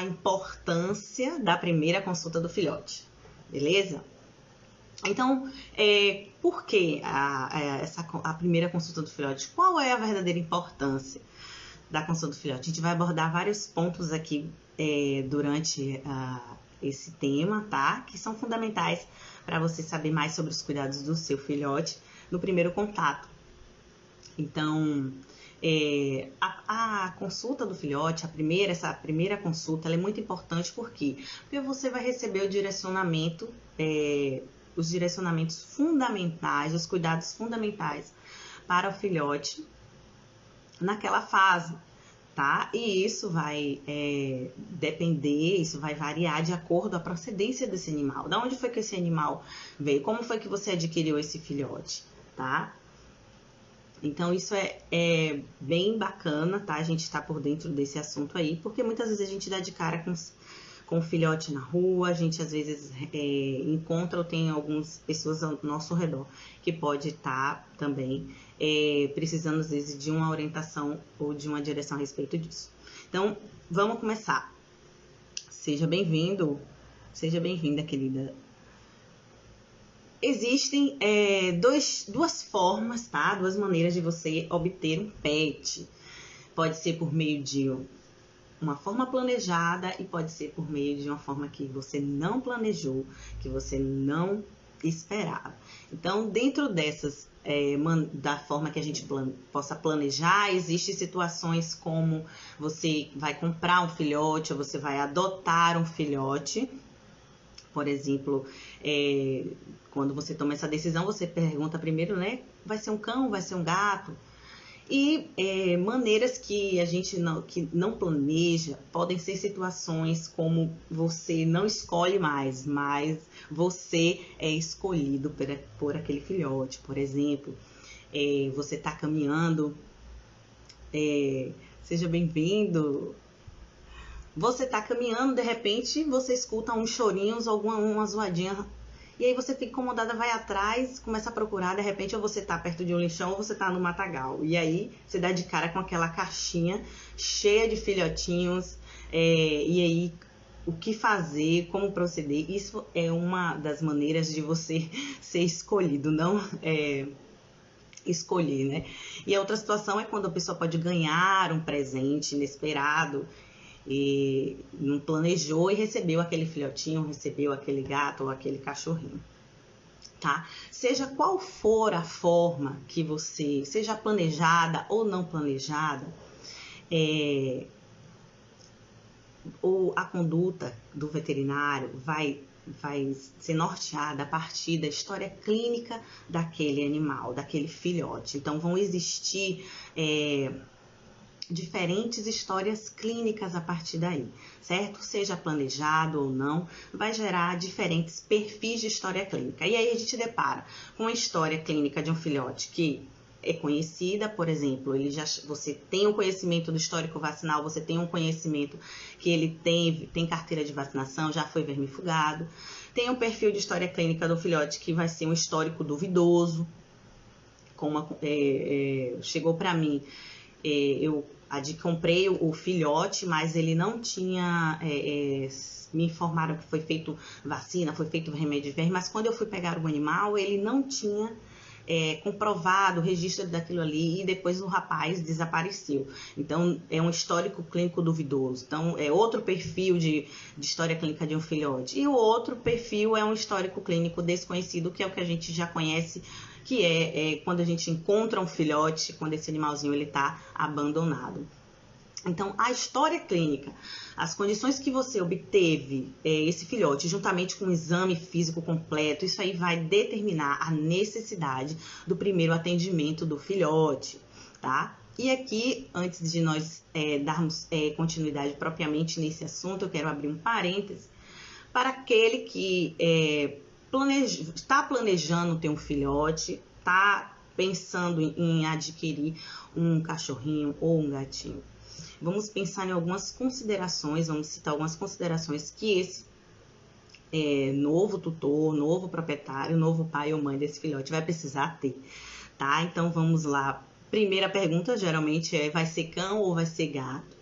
a importância da primeira consulta do filhote, beleza? Então, por que a primeira consulta do filhote? Qual é a verdadeira importância da consulta do filhote? A gente vai abordar vários pontos aqui durante esse tema, tá? Que são fundamentais para você saber mais sobre os cuidados do seu filhote no primeiro contato. Então, a consulta do filhote, essa primeira consulta, ela é muito importante. Por quê? Porque você vai receber o direcionamento, os direcionamentos fundamentais, os cuidados fundamentais para o filhote naquela fase, tá? E isso vai depender, isso vai variar de acordo com a procedência desse animal. Da onde foi que esse animal veio? Como foi que você adquiriu esse filhote, tá? Então, isso é bem bacana, tá? A gente tá por dentro desse assunto aí, porque muitas vezes a gente dá de cara com o filhote na rua, a gente às vezes encontra ou tem algumas pessoas ao nosso redor que pode estar também precisando às vezes de uma orientação ou de uma direção a respeito disso. Então, vamos começar. Seja bem-vindo, seja bem-vinda, querida. Existem duas formas, tá? Duas maneiras de você obter um pet. Pode ser por meio de uma forma planejada e pode ser por meio de uma forma que você não planejou, que você não esperava. Então, dentro dessas, da forma que a gente possa planejar, existem situações como você vai comprar um filhote ou você vai adotar um filhote. Por exemplo, quando você toma essa decisão, você pergunta primeiro, né? Vai ser um cão, vai ser um gato? E maneiras que a gente não planeja, podem ser situações como você não escolhe mais, mas você é escolhido por aquele filhote. Por exemplo, você está caminhando, seja bem-vindo. Você tá caminhando, de repente você escuta uns chorinhos, uma zoadinha, e aí você fica incomodada, vai atrás, começa a procurar, de repente ou você tá perto de um lixão ou você tá no matagal. E aí você dá de cara com aquela caixinha cheia de filhotinhos, e aí o que fazer, como proceder. Isso é uma das maneiras de você ser escolhido, não escolher, né? E a outra situação é quando a pessoa pode ganhar um presente inesperado, e não planejou e recebeu aquele filhotinho, recebeu aquele gato ou aquele cachorrinho, tá? Seja qual for a forma que você, seja planejada ou não planejada, ou a conduta do veterinário vai ser norteada a partir da história clínica daquele animal, daquele filhote. Então, vão existir diferentes histórias clínicas a partir daí, certo? Seja planejado ou não, vai gerar diferentes perfis de história clínica. E aí a gente depara com a história clínica de um filhote que é conhecida, por exemplo, você tem um conhecimento do histórico vacinal, você tem um conhecimento que ele tem carteira de vacinação, já foi vermifugado. Tem um perfil de história clínica do filhote que vai ser um histórico duvidoso, chegou para mim, eu comprei o filhote, mas ele não tinha, me informaram que foi feito vacina, foi feito remédio de verme, mas quando eu fui pegar o animal, ele não tinha comprovado o registro daquilo ali e depois o rapaz desapareceu. Então, é um histórico clínico duvidoso. Então, é outro perfil de história clínica de um filhote. E o outro perfil é um histórico clínico desconhecido, que é o que a gente já conhece, que é quando a gente encontra um filhote, quando esse animalzinho está abandonado. Então, a história clínica, as condições que você obteve esse filhote, juntamente com um exame físico completo, isso aí vai determinar a necessidade do primeiro atendimento do filhote, tá? E aqui, antes de nós darmos continuidade propriamente nesse assunto, eu quero abrir um parêntese para aquele que está planejando ter um filhote, está pensando em adquirir um cachorrinho ou um gatinho. Vamos pensar em algumas considerações, vamos citar algumas considerações que esse novo tutor, novo proprietário, novo pai ou mãe desse filhote vai precisar ter, tá? Então, vamos lá. Primeira pergunta, geralmente vai ser cão ou vai ser gato?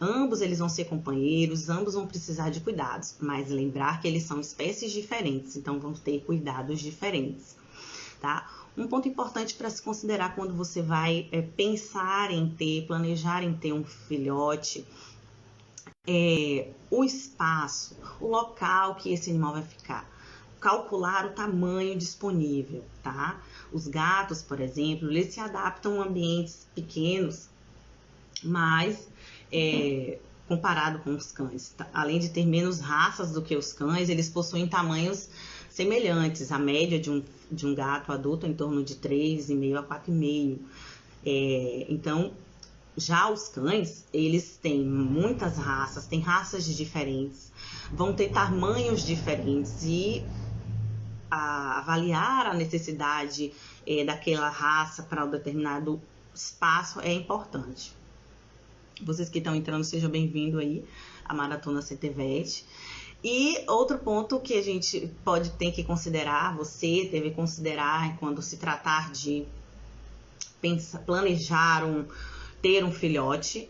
Ambos eles vão ser companheiros, ambos vão precisar de cuidados, mas lembrar que eles são espécies diferentes, então vão ter cuidados diferentes, tá? Um ponto importante para se considerar quando você vai pensar em ter, planejar em ter um filhote, o espaço, o local que esse animal vai ficar. Calcular o tamanho disponível, tá? Os gatos, por exemplo, eles se adaptam a ambientes pequenos, mas comparado com os cães, além de ter menos raças do que os cães, eles possuem tamanhos semelhantes. A média de um gato adulto é em torno de 3,5 a 4,5. Então, já os cães, eles têm muitas raças, têm raças diferentes, vão ter tamanhos diferentes e avaliar a necessidade daquela raça para um determinado espaço é importante. Vocês que estão entrando, sejam bem-vindos aí à Maratona CTVET. E outro ponto que a gente ter que considerar, você deve considerar quando se tratar de planejar ter um filhote,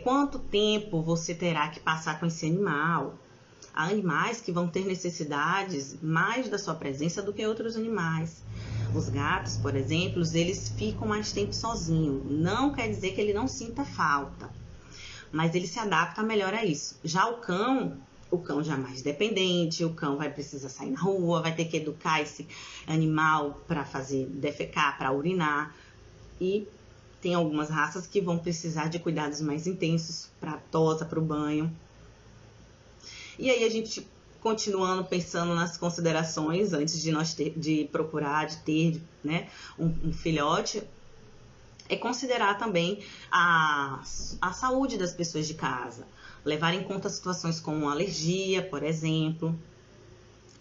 quanto tempo você terá que passar com esse animal. Há animais que vão ter necessidades mais da sua presença do que outros animais. Os gatos, por exemplo, eles ficam mais tempo sozinhos. Não quer dizer que ele não sinta falta, mas ele se adapta melhor a isso. Já o cão já é mais dependente, o cão vai precisar sair na rua, vai ter que educar esse animal para fazer defecar, para urinar. E tem algumas raças que vão precisar de cuidados mais intensos para a tosa, para o banho. E aí a gente, continuando pensando nas considerações antes de nós ter né, um filhote, é considerar também a saúde das pessoas de casa, levar em conta situações como alergia, por exemplo.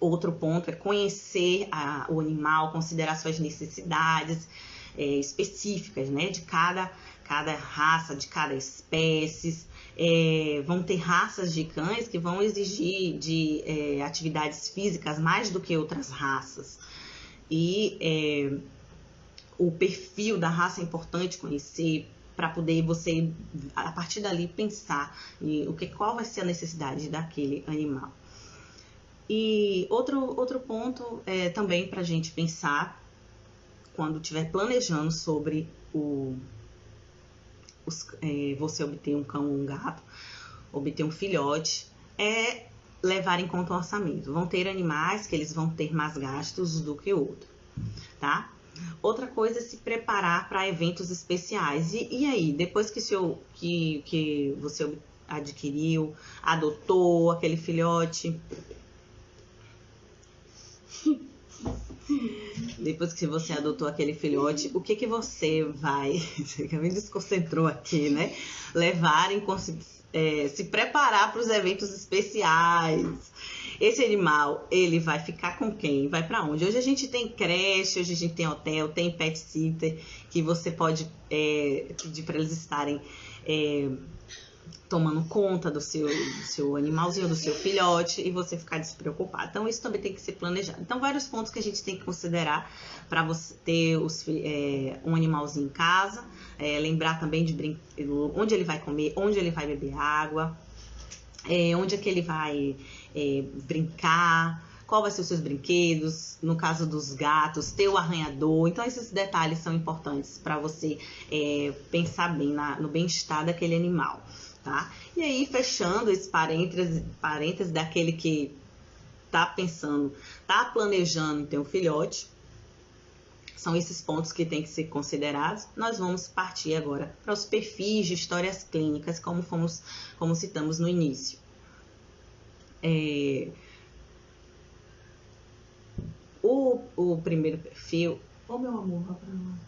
Outro ponto é conhecer o animal, considerar suas necessidades específicas, né, de cada raça, de cada espécie. Vão ter raças de cães que vão exigir de atividades físicas mais do que outras raças. E o perfil da raça é importante conhecer para poder você, a partir dali, pensar em qual vai ser a necessidade daquele animal. E outro ponto também para a gente pensar quando estiver planejando sobre você obter um cão ou um gato, obter um filhote, é levar em conta o orçamento. Vão ter animais que eles vão ter mais gastos do que outros, tá? Outra coisa é se preparar para eventos especiais. E aí, depois que você adquiriu, adotou aquele filhote, depois que você adotou aquele filhote, o que você vai, você me desconcentrou aqui, né? Se preparar para os eventos especiais. Esse animal, ele vai ficar com quem? Vai para onde? Hoje a gente tem creche, hoje a gente tem hotel, tem pet sitter, que você pode pedir para eles estarem tomando conta do seu animalzinho, do seu filhote, e você ficar despreocupado. Então, isso também tem que ser planejado. Então, vários pontos que a gente tem que considerar para você ter um animalzinho em casa. Lembrar também de onde ele vai comer, onde ele vai beber água, onde é que ele vai brincar, qual vai ser os seus brinquedos, no caso dos gatos, ter o arranhador. Então, esses detalhes são importantes para você pensar bem no bem-estar daquele animal. Tá? E aí, fechando esse parênteses daquele que tá planejando em ter um filhote, são esses pontos que tem que ser considerados. Nós vamos partir agora para os perfis de histórias clínicas, como citamos no início. O primeiro perfil... meu amor, vá pra lá.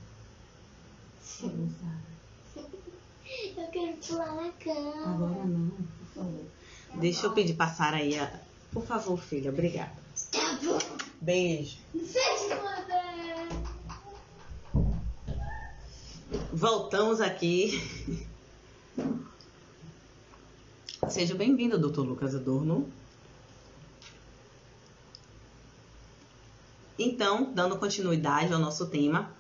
Eu quero pular na cama. Agora não, por favor. Deixa eu pedir passar aí. Por favor, filha. Obrigada. Tá bom. Beijo. Voltamos aqui. Seja bem-vindo, Dr. Lucas Adorno. Então, dando continuidade ao nosso tema,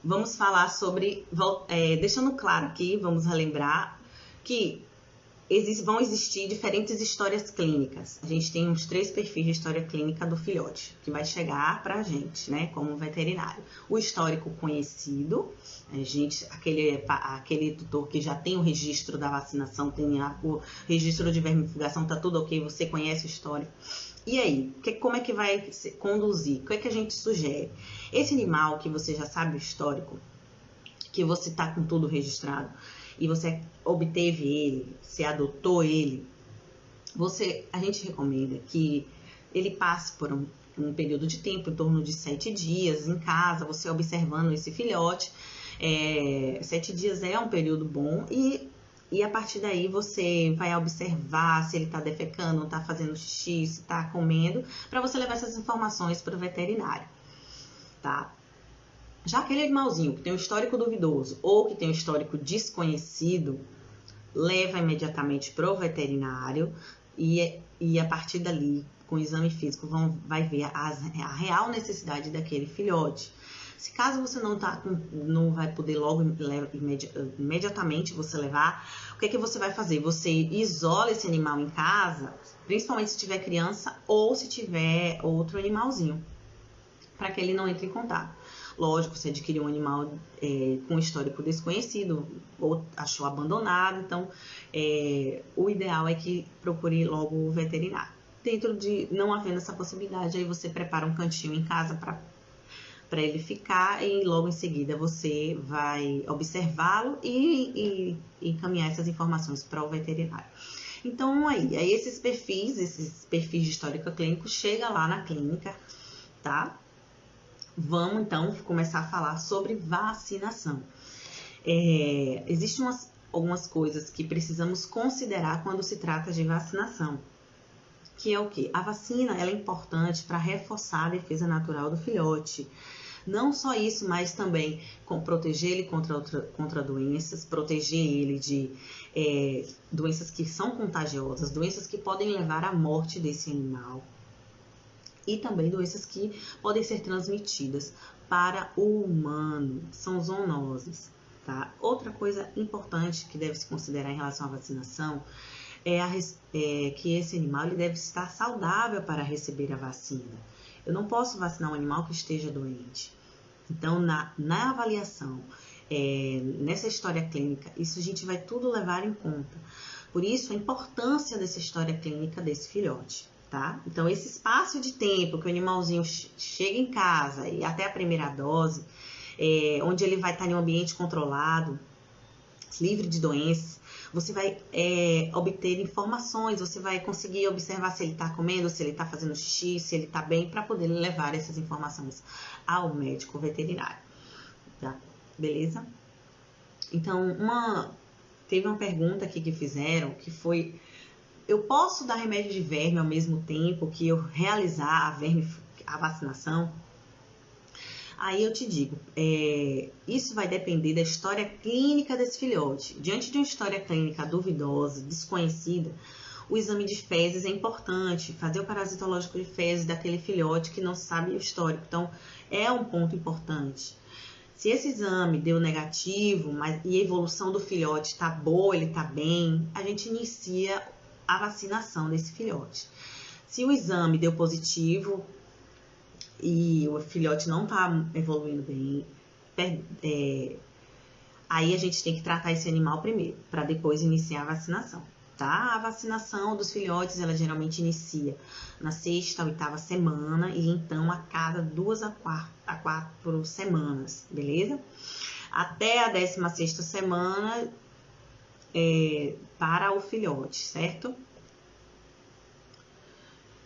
vamos falar sobre, deixando claro aqui, vamos relembrar que vão existir diferentes histórias clínicas. A gente tem uns 3 perfis de história clínica do filhote, que vai chegar pra gente, né, como veterinário. O histórico conhecido, aquele tutor que já tem o registro da vacinação, tem o registro de vermifugação, tá tudo ok, você conhece o histórico. E aí, como é que vai se conduzir? O que é que a gente sugere? Esse animal que você já sabe o histórico, que você tá com tudo registrado, e você obteve ele, você adotou ele, a gente recomenda que ele passe por um período de tempo, em torno de 7 dias em casa, você observando esse filhote. 7 dias é um período bom e a partir daí você vai observar se ele está defecando, está fazendo xixi, se está comendo, para você levar essas informações para o veterinário, tá? Já aquele animalzinho que tem um histórico duvidoso ou que tem um histórico desconhecido, leva imediatamente para o veterinário e a partir dali, com o exame físico, vai ver a real necessidade daquele filhote. Se caso você não vai poder logo imediatamente você levar, o que é que você vai fazer? Você isola esse animal em casa, principalmente se tiver criança ou se tiver outro animalzinho, para que ele não entre em contato. Lógico, você adquiriu um animal com histórico desconhecido ou achou abandonado, então o ideal é que procure logo o veterinário. Dentro de não havendo essa possibilidade, aí você prepara um cantinho em casa para ele ficar e logo em seguida você vai observá-lo e encaminhar essas informações para o veterinário. Então, aí esses perfis de histórico clínico, chega lá na clínica, tá? Vamos, então, começar a falar sobre vacinação. Existem algumas coisas que precisamos considerar quando se trata de vacinação, que é o quê? A vacina ela é importante para reforçar a defesa natural do filhote. Não só isso, mas também proteger ele contra doenças, proteger ele de doenças que são contagiosas, doenças que podem levar à morte desse animal. E também doenças que podem ser transmitidas para o humano, são zoonoses, tá? Outra coisa importante que deve se considerar em relação à vacinação é que esse animal ele deve estar saudável para receber a vacina. Eu não posso vacinar um animal que esteja doente. Então, na avaliação, nessa história clínica, isso a gente vai tudo levar em conta. Por isso, a importância dessa história clínica desse filhote. Tá? Então, esse espaço de tempo que o animalzinho chega em casa e até a primeira dose, onde ele vai estar em um ambiente controlado, livre de doenças, você vai obter informações, você vai conseguir observar se ele está comendo, se ele está fazendo xixi, se ele está bem, para poder levar essas informações ao médico veterinário. Tá? Beleza? Então, teve uma pergunta aqui que fizeram, que foi: eu posso dar remédio de verme ao mesmo tempo que eu realizar a vacinação? Aí eu te digo, isso vai depender da história clínica desse filhote. Diante de uma história clínica duvidosa, desconhecida, o exame de fezes é importante, fazer o parasitológico de fezes daquele filhote que não sabe o histórico. Então, é um ponto importante. Se esse exame deu negativo, e a evolução do filhote está boa, ele está bem, a gente inicia a vacinação desse filhote. Se o exame deu positivo e o filhote não está evoluindo bem, aí a gente tem que tratar esse animal primeiro, para depois iniciar a vacinação, tá? A vacinação dos filhotes, ela geralmente inicia na 6ª ou 8ª semana e então a cada 2 a 4 semanas, beleza? Até a 16ª semana para o filhote, certo?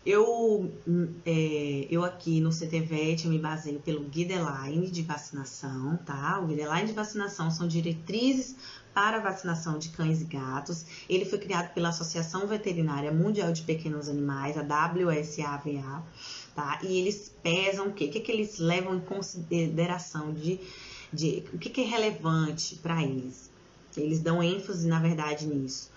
Eu aqui no CTVET eu me baseio pelo Guideline de vacinação, tá? O Guideline de vacinação são diretrizes para a vacinação de cães e gatos. Ele foi criado pela Associação Veterinária Mundial de Pequenos Animais, a WSAVA, tá? E eles pesam o quê? O que eles levam em consideração o que é relevante para eles? Eles dão ênfase, na verdade, nisso.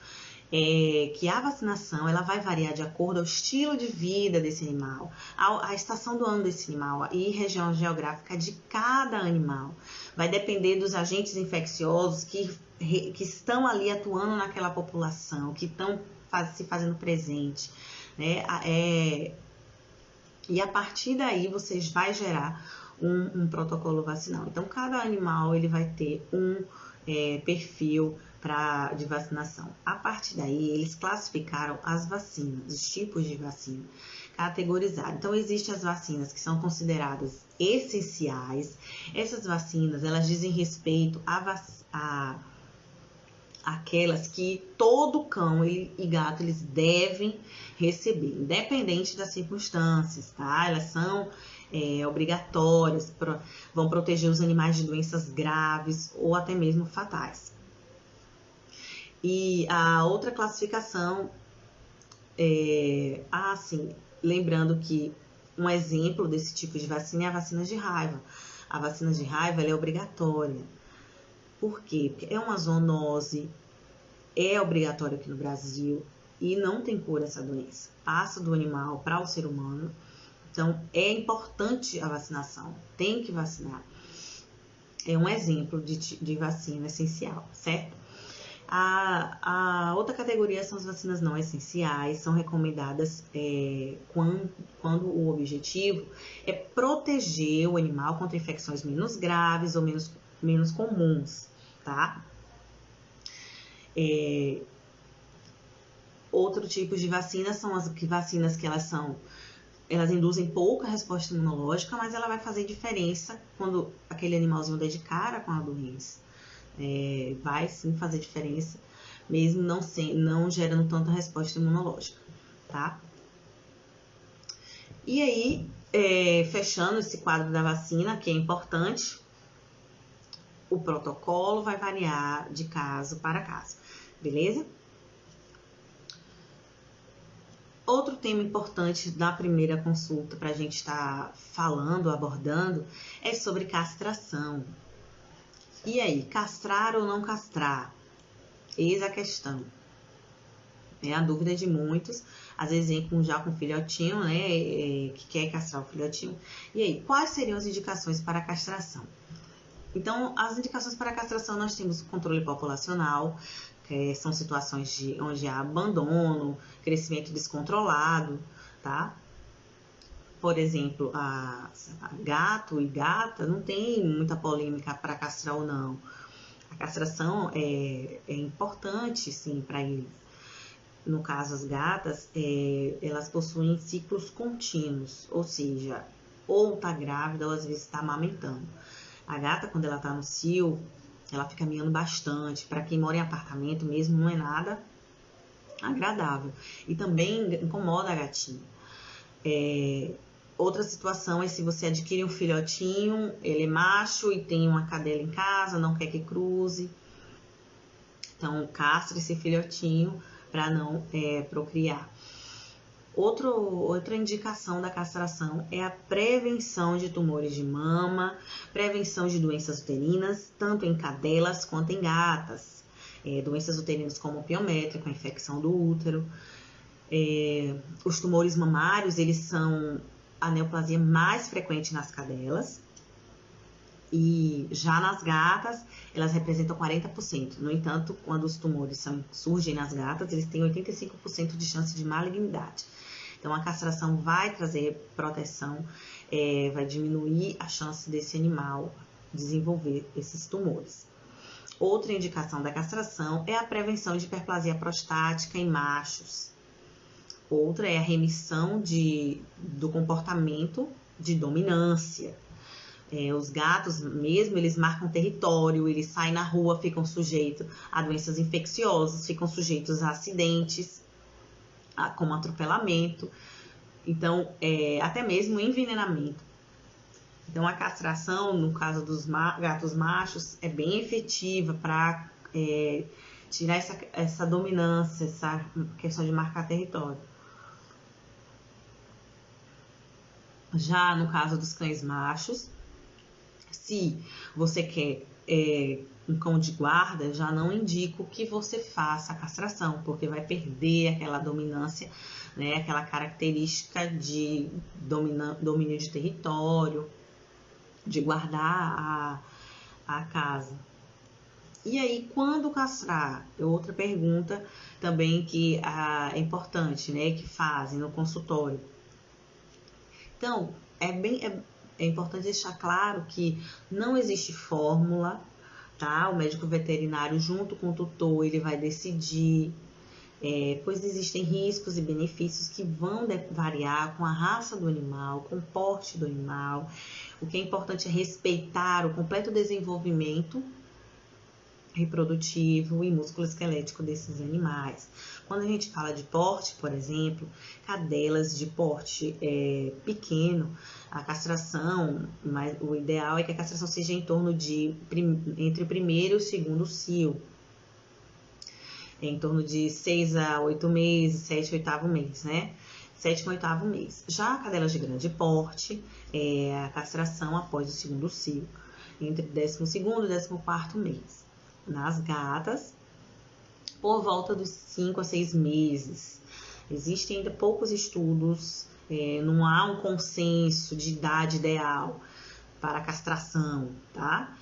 que a vacinação ela vai variar de acordo ao estilo de vida desse animal, a estação do ano desse animal e região geográfica de cada animal. Vai depender dos agentes infecciosos que estão ali atuando naquela população, que estão se fazendo presente, né? E a partir daí vocês vai gerar um protocolo vacinal. Então, cada animal ele vai ter um perfil de vacinação. A partir daí, eles classificaram as vacinas, os tipos de vacina, categorizaram. Então, existem as vacinas que são consideradas essenciais. Essas vacinas, elas dizem respeito a aquelas que todo cão e gato eles devem receber, independente das circunstâncias, tá? Elas são obrigatórias, vão proteger os animais de doenças graves ou até mesmo fatais. E a outra classificação lembrando que um exemplo desse tipo de vacina é a vacina de raiva. A vacina de raiva ela é obrigatória. Por quê? Porque é uma zoonose, é obrigatória aqui no Brasil e não tem cura essa doença. Passa do animal para o ser humano. Então, é importante a vacinação. Tem que vacinar. É um exemplo de vacina essencial, certo? A outra categoria são as vacinas não essenciais, são recomendadas quando o objetivo é proteger o animal contra infecções menos graves ou menos comuns, tá? Outro tipo de vacina são as vacinas que elas induzem pouca resposta imunológica, mas ela vai fazer diferença quando aquele animalzinho der de cara com a doença. Vai sim fazer diferença, mesmo não gerando tanta resposta imunológica, tá? E aí, fechando esse quadro da vacina, que é importante, o protocolo vai variar de caso para caso, beleza? Outro tema importante da primeira consulta para a gente estar abordando, é sobre castração. E aí, castrar ou não castrar? Eis a questão. É a dúvida de muitos, às vezes vem já com filhotinho, né, que quer castrar o filhotinho. E aí, quais seriam as indicações para a castração? Então, as indicações para a castração, nós temos o controle populacional, que são situações onde há abandono, crescimento descontrolado, tá? Por exemplo, a gato e gata não tem muita polêmica para castrar ou não. A castração é importante, sim, para eles. No caso, as gatas, elas possuem ciclos contínuos, ou seja, ou está grávida ou às vezes está amamentando. A gata, quando ela está no cio, ela fica miando bastante. Para quem mora em apartamento mesmo, não é nada agradável. E também incomoda a gatinha. Outra situação é se você adquire um filhotinho, ele é macho e tem uma cadela em casa, não quer que cruze. Então, castre esse filhotinho para não procriar. Outra indicação da castração é a prevenção de tumores de mama, prevenção de doenças uterinas, tanto em cadelas quanto em gatas. Doenças uterinas como o piométrico, a infecção do útero. Os tumores mamários, eles são a neoplasia mais frequente nas cadelas. E já nas gatas, elas representam 40%. No entanto, quando os tumores surgem nas gatas, eles têm 85% de chance de malignidade. Então, a castração vai trazer proteção, vai diminuir a chance desse animal desenvolver esses tumores. Outra indicação da castração é a prevenção de hiperplasia prostática em machos. Outra é a remissão do comportamento de dominância. Os gatos mesmo, eles marcam território, eles saem na rua, ficam sujeitos a doenças infecciosas, ficam sujeitos a acidentes, como atropelamento, então, até mesmo envenenamento. Então, a castração, no caso dos gatos machos, é bem efetiva para tirar essa dominância, essa questão de marcar território. Já no caso dos cães machos, Se você quer um cão de guarda, já não indico que você faça a castração, porque vai perder aquela dominância, né, aquela característica de domínio de território, de guardar a casa. E aí, quando castrar? É outra pergunta também que é importante, né, que fazem no consultório. Então, é importante deixar claro que não existe fórmula, tá? O médico veterinário, junto com o tutor, ele vai decidir, pois existem riscos e benefícios que vão variar com a raça do animal, com o porte do animal. O que é importante é respeitar o completo desenvolvimento reprodutivo e músculo-esquelético desses animais. Quando a gente fala de porte, por exemplo, cadelas de porte pequeno, a castração, mas o ideal é que a castração seja em torno de entre o primeiro e o segundo cio, em torno de 6 a 8 meses, 7 e 8º mês, né? 7º e 8º mês. Já a cadela de grande porte, a castração após o segundo cio, entre o 12º e 14º mês. Nas gatas, por volta dos 5 a 6 meses. Existem ainda poucos estudos, não há um consenso de idade ideal para a castração, tá?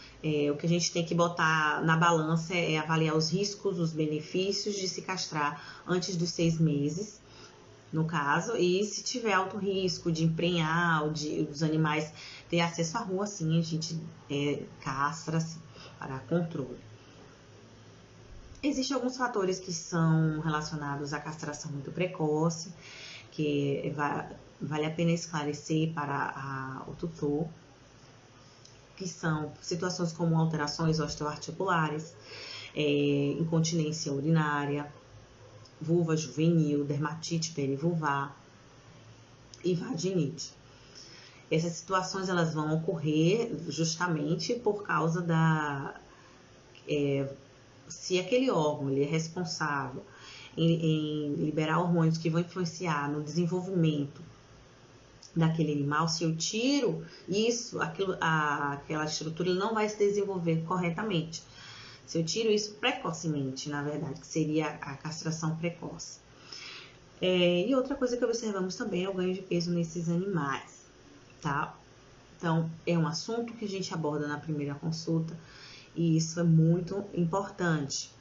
O que a gente tem que botar na balança é avaliar os riscos, os benefícios de se castrar antes dos 6 meses, no caso, e se tiver alto risco de emprenhar, os animais ter acesso à rua, sim, a gente castra para controle. Existem alguns fatores que são relacionados à castração muito precoce, que vale a pena esclarecer para o tutor, que são situações como alterações osteoarticulares, incontinência urinária, vulva juvenil, dermatite perivulvar e vaginite. Essas situações elas vão ocorrer justamente por causa se aquele órgão ele é responsável em liberar hormônios que vão influenciar no desenvolvimento daquele animal, se eu tiro isso, aquela estrutura não vai se desenvolver corretamente. Se eu tiro isso precocemente, na verdade, que seria a castração precoce. E outra coisa que observamos também é o ganho de peso nesses animais, tá? Então, é um assunto que a gente aborda na primeira consulta, e isso é muito importante.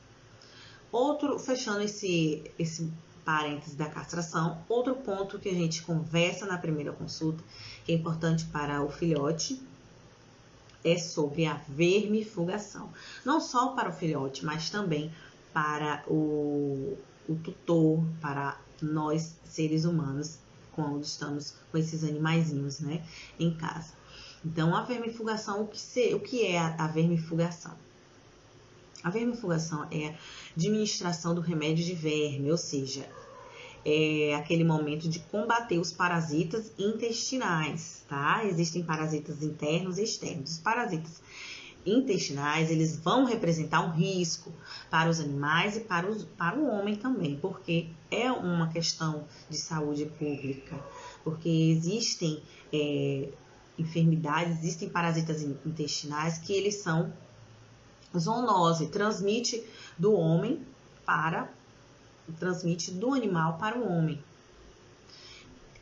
Fechando esse parênteses da castração, outro ponto que a gente conversa na primeira consulta, que é importante para o filhote, é sobre a vermifugação. Não só para o filhote, mas também para o tutor, para nós seres humanos, quando estamos com esses animaizinhos, né, em casa. Então, a vermifugação, o que é a vermifugação? A vermifugação é a administração do remédio de verme, ou seja, é aquele momento de combater os parasitas intestinais, tá? Existem parasitas internos e externos. Os parasitas intestinais, eles vão representar um risco para os animais e para o homem também, porque é uma questão de saúde pública, porque existem enfermidades, existem parasitas intestinais que eles são zoonose, transmite do animal para o homem.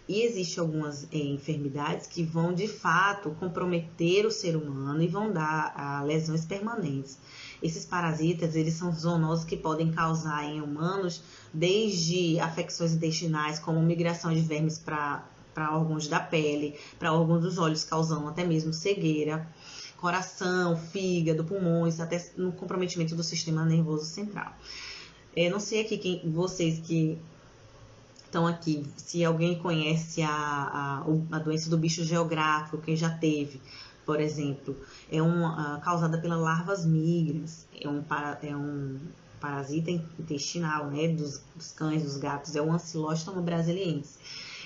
E existem algumas enfermidades que vão de fato comprometer o ser humano e vão dar lesões permanentes. Esses parasitas, eles são zoonoses que podem causar em humanos desde afecções intestinais, como migração de vermes para órgãos da pele, para órgãos dos olhos, causando até mesmo cegueira, coração, fígado, pulmões, até no comprometimento do sistema nervoso central. Não sei aqui vocês que estão aqui, se alguém conhece a doença do bicho geográfico, quem já teve, por exemplo, causada pelas larvas migras, é um parasita intestinal, né, dos cães, dos gatos, é o Ancylostoma brasiliensis.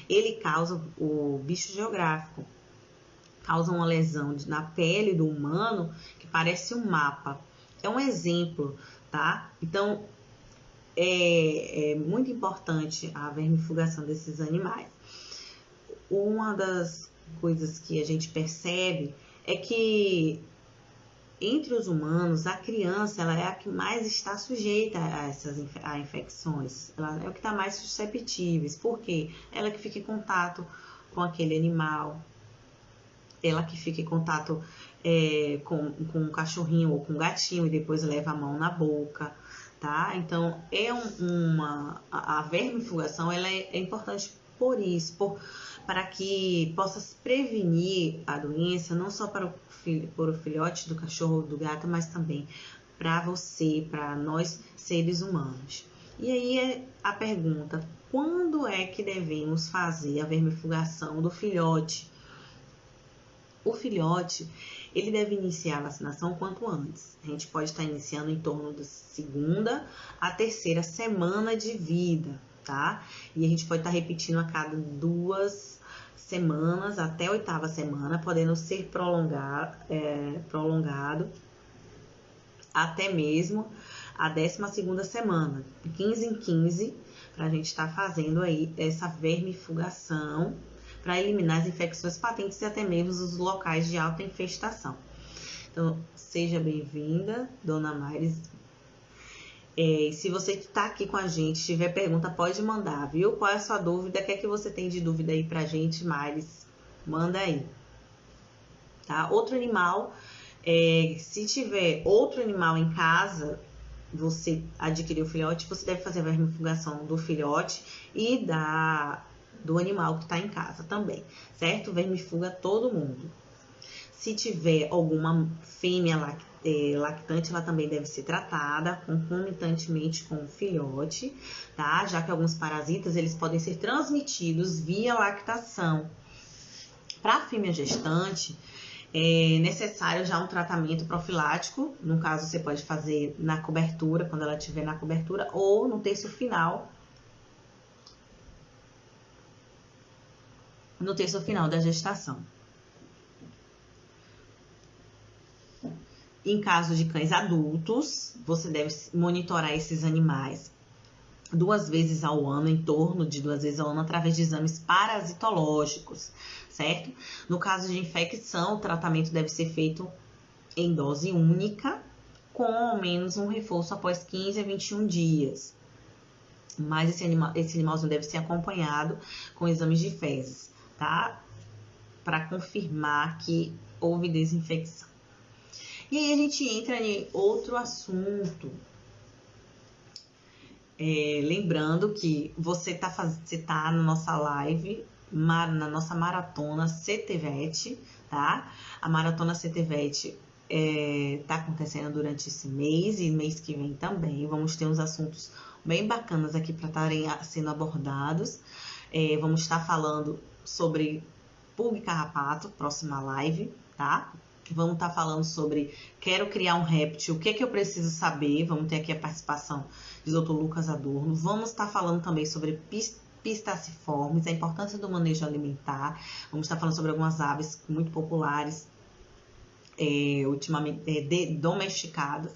Ele causa o bicho geográfico, causa uma lesão na pele do humano que parece um mapa. É um exemplo, tá? Então, é muito importante a vermifugação desses animais. Uma das coisas que a gente percebe é que entre os humanos, a criança ela é a que mais está sujeita a infecções. Ela é o que está mais susceptível. Por quê? Ela que fica em contato com aquele animal, ela que fica em contato com um cachorrinho ou com um gatinho e depois leva a mão na boca, tá? Então, a vermifugação ela é importante por isso, para que possa prevenir a doença, não só para o filhote do cachorro ou do gato, mas também para você, para nós seres humanos. E aí é a pergunta, quando é que devemos fazer a vermifugação do filhote? O filhote, ele deve iniciar a vacinação quanto antes. A gente pode estar iniciando em torno da 2ª à 3ª semana de vida, tá? E a gente pode estar repetindo a cada 2 semanas até a 8ª semana, podendo ser prolongado até mesmo a 12ª semana, de 15 em 15, para a gente estar fazendo aí essa vermifugação para eliminar as infecções patentes e até mesmo os locais de alta infestação. Então, seja bem-vinda, Dona Mayres. Se você que está aqui com a gente tiver pergunta, pode mandar, viu? Qual é a sua dúvida? O que é que você tem de dúvida aí pra gente, Mayres? Manda aí. Tá? Outro animal, se tiver outro animal em casa, você adquiriu o filhote, você deve fazer a vermifugação do filhote e do animal que está em casa também, certo? Vermifuga todo mundo. Se tiver alguma fêmea lactante, ela também deve ser tratada concomitantemente com o filhote, tá? Já que alguns parasitas, eles podem ser transmitidos via lactação. Para a fêmea gestante, é necessário já um tratamento profilático. No caso, você pode fazer na cobertura, quando ela estiver na cobertura, ou no terço final. No terço final da gestação. Em caso de cães adultos, você deve monitorar esses animais 2 vezes ao ano, em torno de 2 vezes ao ano, através de exames parasitológicos, certo? No caso de infecção, o tratamento deve ser feito em dose única, com ao menos um reforço após 15 a 21 dias. Mas esse animalzinho deve ser acompanhado com exames de fezes, tá? Para confirmar que houve desinfecção. E aí a gente entra em outro assunto. Lembrando que você tá na nossa live, na nossa maratona CTVET, tá? A maratona CTVET tá acontecendo durante esse mês e mês que vem também. Vamos ter uns assuntos bem bacanas aqui para estarem sendo abordados. Vamos estar falando sobre pulga e carrapato, próxima live, tá? Vamos estar falando sobre quero criar um réptil, o que é que eu preciso saber? Vamos ter aqui a participação de Dr. Lucas Adorno. Vamos estar falando também sobre pistaciformes, a importância do manejo alimentar. Vamos estar falando sobre algumas aves muito populares, ultimamente domesticadas.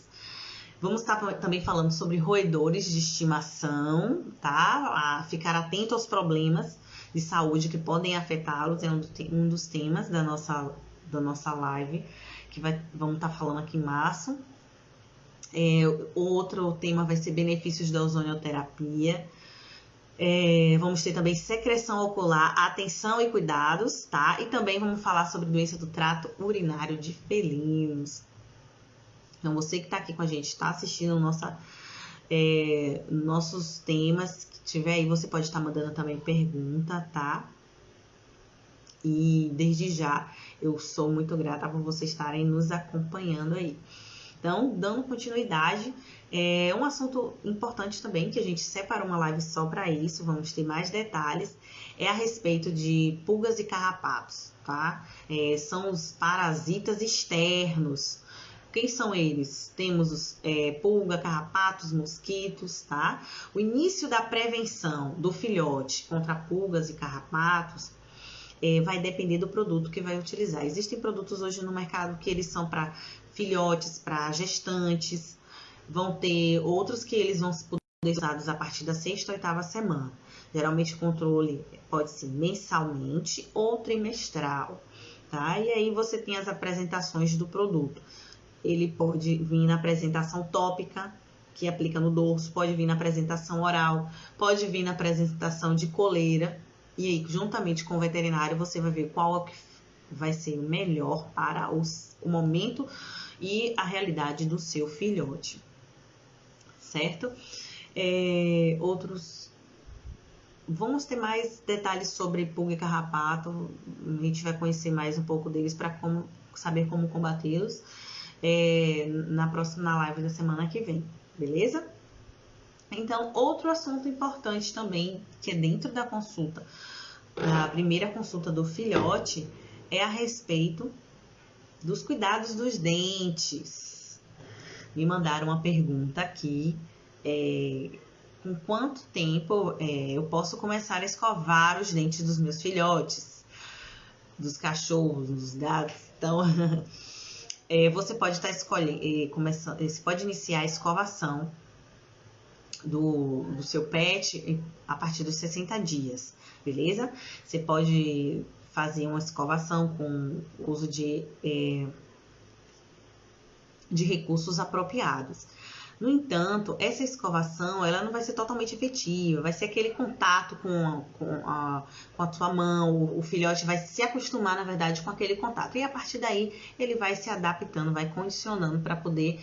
Vamos estar também falando sobre roedores de estimação, tá? Ficar atento aos problemas de saúde que podem afetá-los, é um dos temas da nossa live, que vamos estar falando aqui em março. Outro tema vai ser benefícios da ozonioterapia. Vamos ter também secreção ocular, atenção e cuidados, tá? E também vamos falar sobre doença do trato urinário de felinos. Então, você que está aqui com a gente, está assistindo nossos temas, que tiver aí, você pode estar mandando também pergunta, tá? E desde já, eu sou muito grata por vocês estarem nos acompanhando aí. Então, dando continuidade, um assunto importante também, que a gente separou uma live só para isso, vamos ter mais detalhes, é a respeito de pulgas e carrapatos, tá? São os parasitas externos. Quem são eles? Temos os pulga, carrapatos, mosquitos, tá? O início da prevenção do filhote contra pulgas e carrapatos vai depender do produto que vai utilizar. Existem produtos hoje no mercado que eles são para filhotes, para gestantes. Vão ter outros que eles vão poder ser usados a partir da 6ª ou 8ª semana. Geralmente o controle pode ser mensalmente ou trimestral, tá? E aí você tem as apresentações do produto. Ele pode vir na apresentação tópica, que aplica no dorso, pode vir na apresentação oral, pode vir na apresentação de coleira. E aí, juntamente com o veterinário, você vai ver qual é o que vai ser melhor para o momento e a realidade do seu filhote, certo? Vamos ter mais detalhes sobre pulga e carrapato. A gente vai conhecer mais um pouco deles para saber como combatê-los na live da semana que vem, beleza? Então, outro assunto importante também, que é dentro da consulta, da primeira consulta do filhote, é a respeito dos cuidados dos dentes. Me mandaram uma pergunta aqui, com quanto tempo eu posso começar a escovar os dentes dos meus filhotes, dos cachorros, dos gatos. Então, você pode estar você pode iniciar a escovação do seu pet a partir dos 60 dias, beleza? Você pode fazer uma escovação com uso de recursos apropriados. No entanto, essa escovação ela não vai ser totalmente efetiva, vai ser aquele contato com a sua mão, o filhote vai se acostumar, na verdade, com aquele contato. E a partir daí, ele vai se adaptando, vai condicionando para poder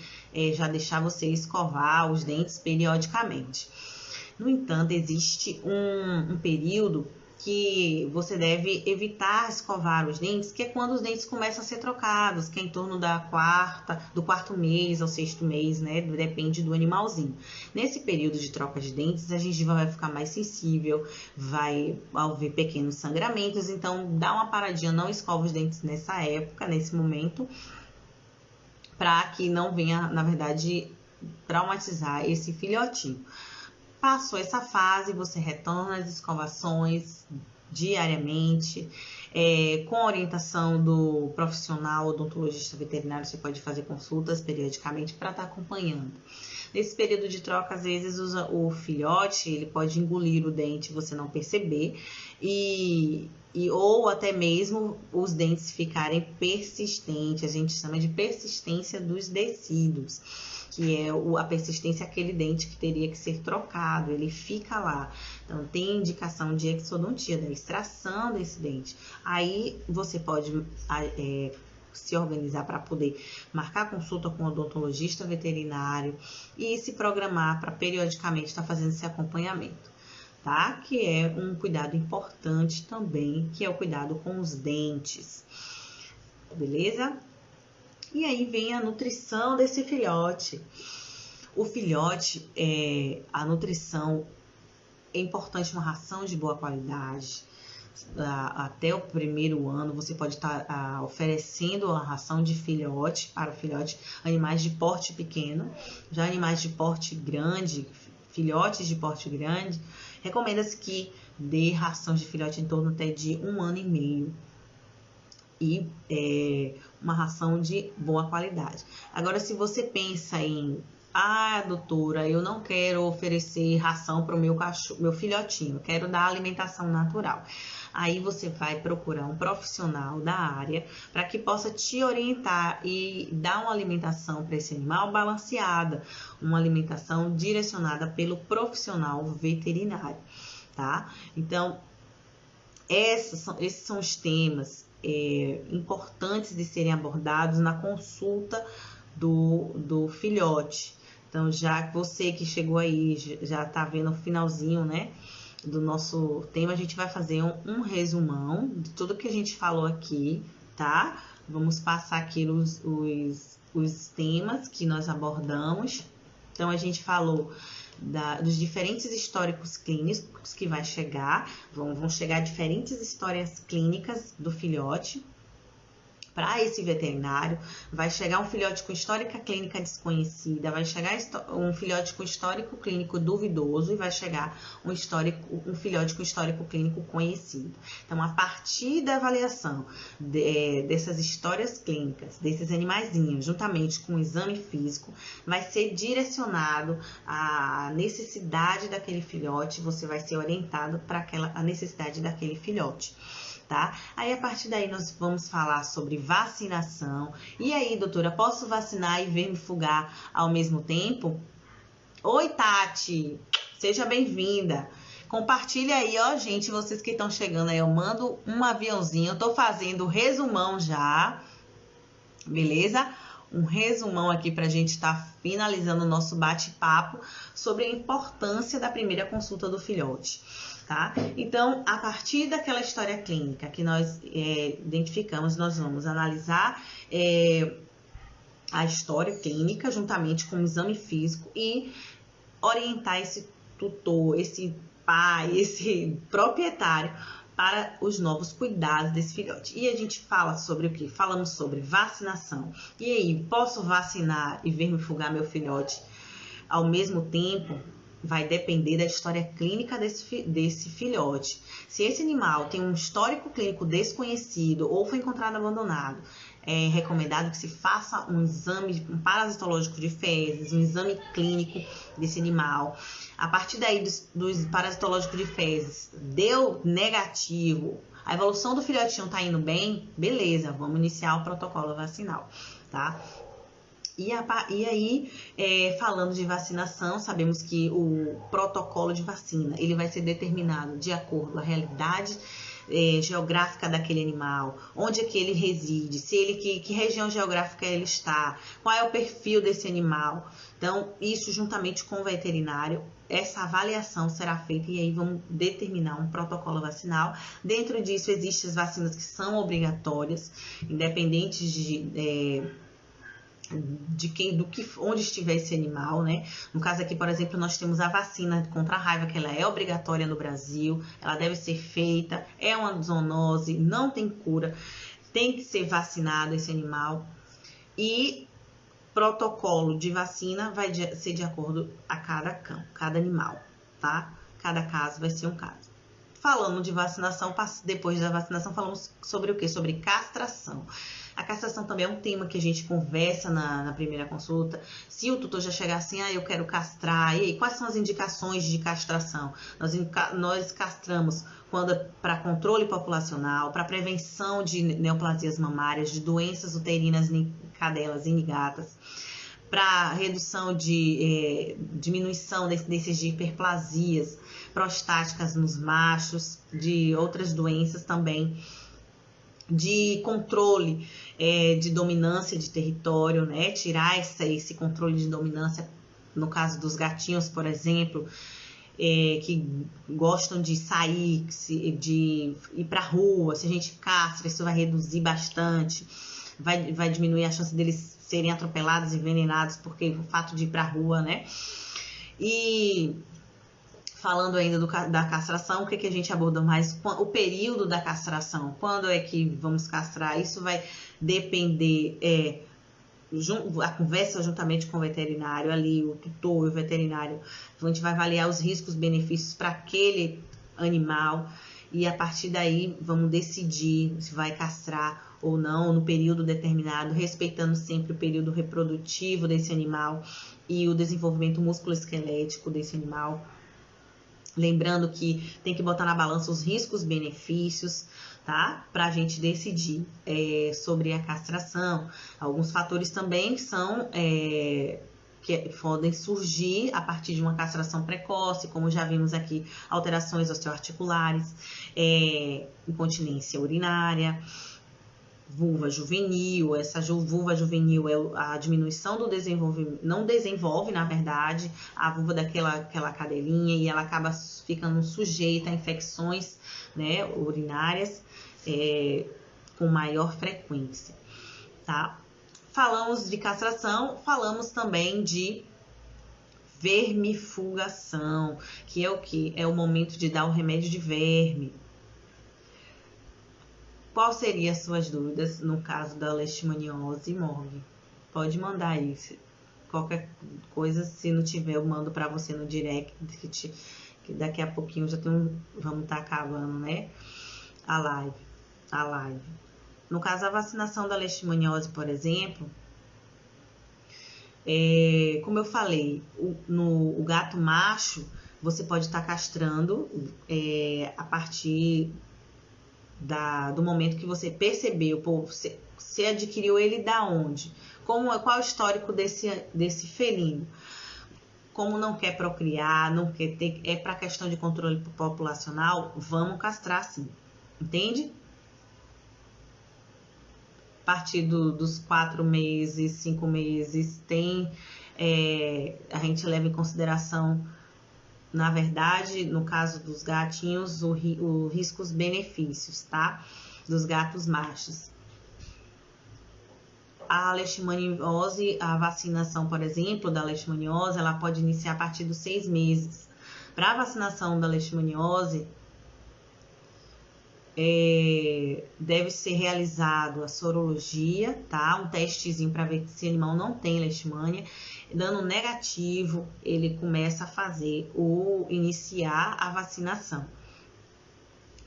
já deixar você escovar os dentes periodicamente. No entanto, existe um período que você deve evitar escovar os dentes, que é quando os dentes começam a ser trocados, que é em torno do quarto mês ao sexto mês, né? Depende do animalzinho. Nesse período de troca de dentes, a gengiva vai ficar mais sensível, vai haver pequenos sangramentos, então dá uma paradinha, não escova os dentes nessa época, nesse momento, para que não venha, na verdade, traumatizar esse filhotinho. Passou essa fase, você retorna as escovações diariamente, com orientação do profissional odontologista veterinário. Você pode fazer consultas periodicamente para estar acompanhando. Nesse período de troca, às vezes o filhote ele pode engolir o dente e você não perceber, ou até mesmo os dentes ficarem persistentes. A gente chama de persistência dos decíduos, que é a persistência, aquele dente que teria que ser trocado, ele fica lá. Então, tem indicação de exodontia, da extração desse dente. Aí, você pode se organizar para poder marcar consulta com o odontologista veterinário e se programar para periodicamente estar fazendo esse acompanhamento, tá? Que é um cuidado importante também, que é o cuidado com os dentes, beleza? E aí vem a nutrição desse filhote. O filhote, a nutrição é importante, uma ração de boa qualidade. Até o primeiro ano, você pode estar oferecendo a ração de filhote para o filhote, animais de porte pequeno. Já animais de porte grande, filhotes de porte grande, recomenda-se que dê ração de filhote em torno até de 1 ano e meio. E uma ração de boa qualidade. Agora, se você pensa em, doutora, eu não quero oferecer ração para o meu filhotinho, eu quero dar alimentação natural. Aí você vai procurar um profissional da área para que possa te orientar e dar uma alimentação para esse animal balanceada, uma alimentação direcionada pelo profissional veterinário, tá? Então, esses são os temas importantes de serem abordados na consulta do filhote. Então, já que você que chegou aí já está vendo o finalzinho, né, do nosso tema, a gente vai fazer um resumão de tudo que a gente falou aqui, tá? Vamos passar aqui os temas que nós abordamos. Então, a gente falou dos diferentes históricos clínicos que vai chegar, vão chegar diferentes histórias clínicas do filhote para esse veterinário. Vai chegar um filhote com histórica clínica desconhecida, vai chegar um filhote com histórico clínico duvidoso e vai chegar um filhote com histórico clínico conhecido. Então, a partir da avaliação dessas histórias clínicas, desses animaizinhos, juntamente com o exame físico, vai ser direcionado à necessidade daquele filhote, você vai ser orientado para a necessidade daquele filhote. tá? Aí, a partir daí, nós vamos falar sobre vacinação. E aí, doutora, posso vacinar e vermifugar ao mesmo tempo? Oi, Tati! Seja bem-vinda! Compartilha aí, ó, gente, vocês que estão chegando aí, eu mando um aviãozinho, eu tô fazendo o resumão já, beleza? Um resumão aqui pra gente estar finalizando o nosso bate-papo sobre a importância da primeira consulta do filhote, tá? Então, a partir daquela história clínica que nós identificamos, nós vamos analisar a história clínica juntamente com o exame físico e orientar esse tutor, esse pai, esse proprietário para os novos cuidados desse filhote. E a gente fala sobre o que? Falamos sobre vacinação. E aí, posso vacinar e vermifugar meu filhote ao mesmo tempo? Vai depender da história clínica desse filhote. Se esse animal tem um histórico clínico desconhecido ou foi encontrado abandonado, é recomendado que se faça um exame parasitológico de fezes, um exame clínico desse animal. A partir daí do parasitológico de fezes, deu negativo, a evolução do filhotinho tá indo bem, beleza, vamos iniciar o protocolo vacinal, tá? E aí, falando de vacinação, sabemos que o protocolo de vacina, ele vai ser determinado de acordo com a realidade geográfica daquele animal, onde é que ele reside, se ele que região geográfica ele está, qual é o perfil desse animal. Então, isso juntamente com o veterinário, essa avaliação será feita e aí vamos determinar um protocolo vacinal. Dentro disso, existem as vacinas que são obrigatórias, independentes onde estiver esse animal, né? No caso aqui, por exemplo, nós temos a vacina contra a raiva, que ela é obrigatória no Brasil, ela deve ser feita, é uma zoonose, não tem cura, tem que ser vacinado esse animal. E protocolo de vacina vai ser de acordo a cada cão, cada animal, tá? Cada caso vai ser um caso. Falando de vacinação, depois da vacinação, falamos sobre o quê? Sobre castração. A castração também é um tema que a gente conversa na primeira consulta. Se o tutor já chegar assim, eu quero castrar, e aí, quais são as indicações de castração? Nós castramos quando para controle populacional, para prevenção de neoplasias mamárias, de doenças uterinas em cadelas e em gatas, para redução de diminuição desses de hiperplasias prostáticas nos machos, de outras doenças também, de controle de dominância de território, né? Tirar esse controle de dominância, no caso dos gatinhos, por exemplo, que gostam de sair, de ir para a rua. Se a gente castra, isso vai reduzir bastante, vai diminuir a chance deles serem atropelados e envenenados porque o fato de ir para a rua, né? E falando ainda da castração, o que a gente aborda mais? O período da castração. Quando é que vamos castrar? Isso vai depender, a conversa juntamente com o veterinário ali, o tutor e o veterinário. A gente vai avaliar os riscos, benefícios para aquele animal e a partir daí vamos decidir se vai castrar ou não no período determinado, respeitando sempre o período reprodutivo desse animal e o desenvolvimento musculoesquelético desse animal. Lembrando que tem que botar na balança os riscos, benefícios, tá? Para a gente decidir sobre a castração. Alguns fatores também são que podem surgir a partir de uma castração precoce, como já vimos aqui, alterações osteoarticulares, incontinência urinária, vulva juvenil. Essa vulva juvenil é a diminuição do desenvolvimento, não desenvolve, na verdade, a vulva daquela cadelinha e ela acaba ficando sujeita a infecções, né, urinárias com maior frequência, tá? Falamos de castração, falamos também de vermifugação, que é o que? É o momento de dar o remédio de verme. Qual seriam as suas dúvidas no caso da leishmaniose, Morgue? Pode mandar aí. Qualquer coisa, se não tiver, eu mando para você no direct, que daqui a pouquinho vamos estar acabando, né? A live. No caso, a vacinação da leishmaniose, por exemplo, como eu falei, o gato macho, você pode estar castrando a partir do momento que você percebeu, pô, você adquiriu ele da onde? Qual é o histórico desse felino? Como não quer procriar, não quer ter, é para questão de controle populacional, vamos castrar sim, entende? A partir dos 4 meses, 5 meses, a gente leva em consideração, na verdade, no caso dos gatinhos, os riscos-benefícios, tá? Dos gatos machos. A leishmaniose, a vacinação, por exemplo, da leishmaniose, ela pode iniciar a partir dos 6 meses. Para a vacinação da leishmaniose, deve ser realizado a sorologia, tá? Um testezinho para ver se o animal não tem leishmania. Dando negativo, ele começa a iniciar a vacinação.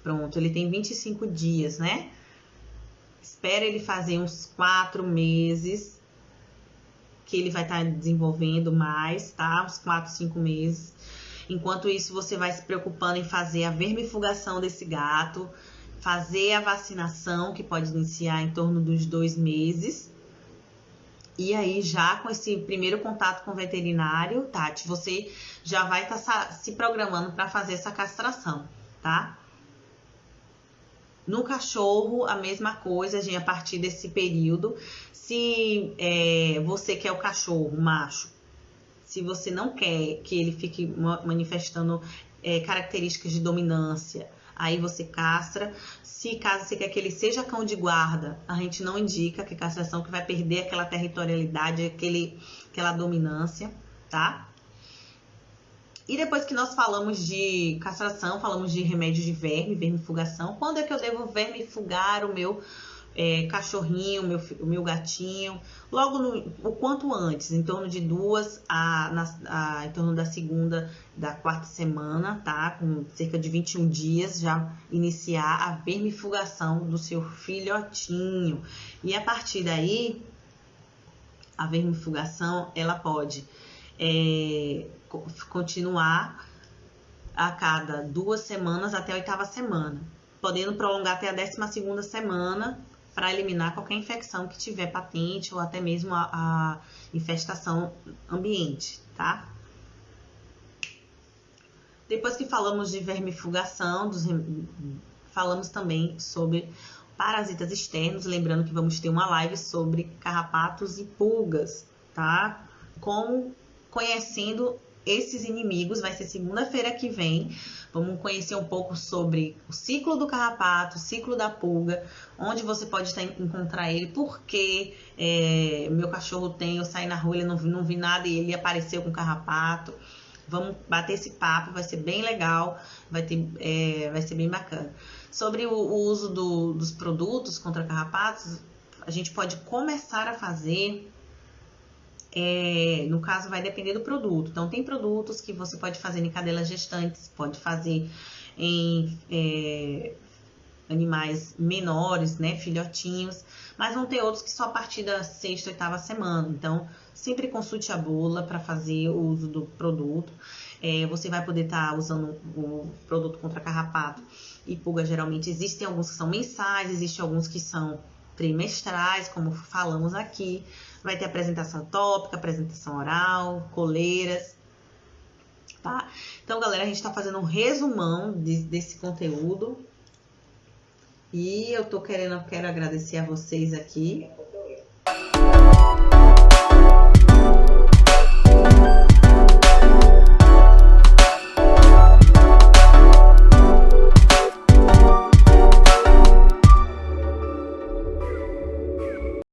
Pronto, ele tem 25 dias, né? Espera ele fazer uns 4 meses, que ele vai estar desenvolvendo mais, tá? Uns 4, 5 meses. Enquanto isso, você vai se preocupando em fazer a vermifugação desse gato, fazer a vacinação, que pode iniciar em torno dos 2 meses. E aí, já com esse primeiro contato com o veterinário, Tati, você já vai estar se programando para fazer essa castração, tá? No cachorro, a mesma coisa, a partir desse período. Se você quer o cachorro macho, se você não quer que ele fique manifestando características de dominância, aí você castra. Se caso você quer que ele seja cão de guarda, a gente não indica que castração, que vai perder aquela territorialidade, aquela dominância, tá? E depois que nós falamos de castração, falamos de remédio de vermifugação. Quando é que eu devo vermifugar o meu cachorrinho, o meu gatinho? Logo o quanto antes, em torno de 2 em torno da segunda, da 4ª semana, tá? Com cerca de 21 dias, já iniciar a vermifugação do seu filhotinho. E a partir daí, a vermifugação, ela pode continuar a cada 2 semanas até a 8ª semana, podendo prolongar até a 12ª semana para eliminar qualquer infecção que tiver patente ou até mesmo a infestação ambiente, tá? Depois que falamos de vermifugação, falamos também sobre parasitas externos, lembrando que vamos ter uma live sobre carrapatos e pulgas, tá? Conhecendo esses inimigos, vai ser segunda-feira que vem. Vamos conhecer um pouco sobre o ciclo do carrapato, o ciclo da pulga, onde você pode encontrar ele, porque meu cachorro eu saí na rua, ele não vi nada e ele apareceu com carrapato. Vamos bater esse papo, vai ser bem legal, vai ser bem bacana. Sobre o uso dos produtos contra carrapatos, a gente pode começar a fazer. No caso, vai depender do produto. Então, tem produtos que você pode fazer em cadelas gestantes, pode fazer em animais menores, né, filhotinhos, mas vão ter outros que só a partir da 6ª, 8ª semana. Então, sempre consulte a bula para fazer o uso do produto. Você vai poder estar usando o produto contra carrapato e pulga. Geralmente, existem alguns que são mensais, existem alguns que são trimestrais, como falamos aqui. Vai ter apresentação tópica, apresentação oral, coleiras, tá? Então, galera, a gente tá fazendo um resumão desse conteúdo. E eu quero agradecer a vocês aqui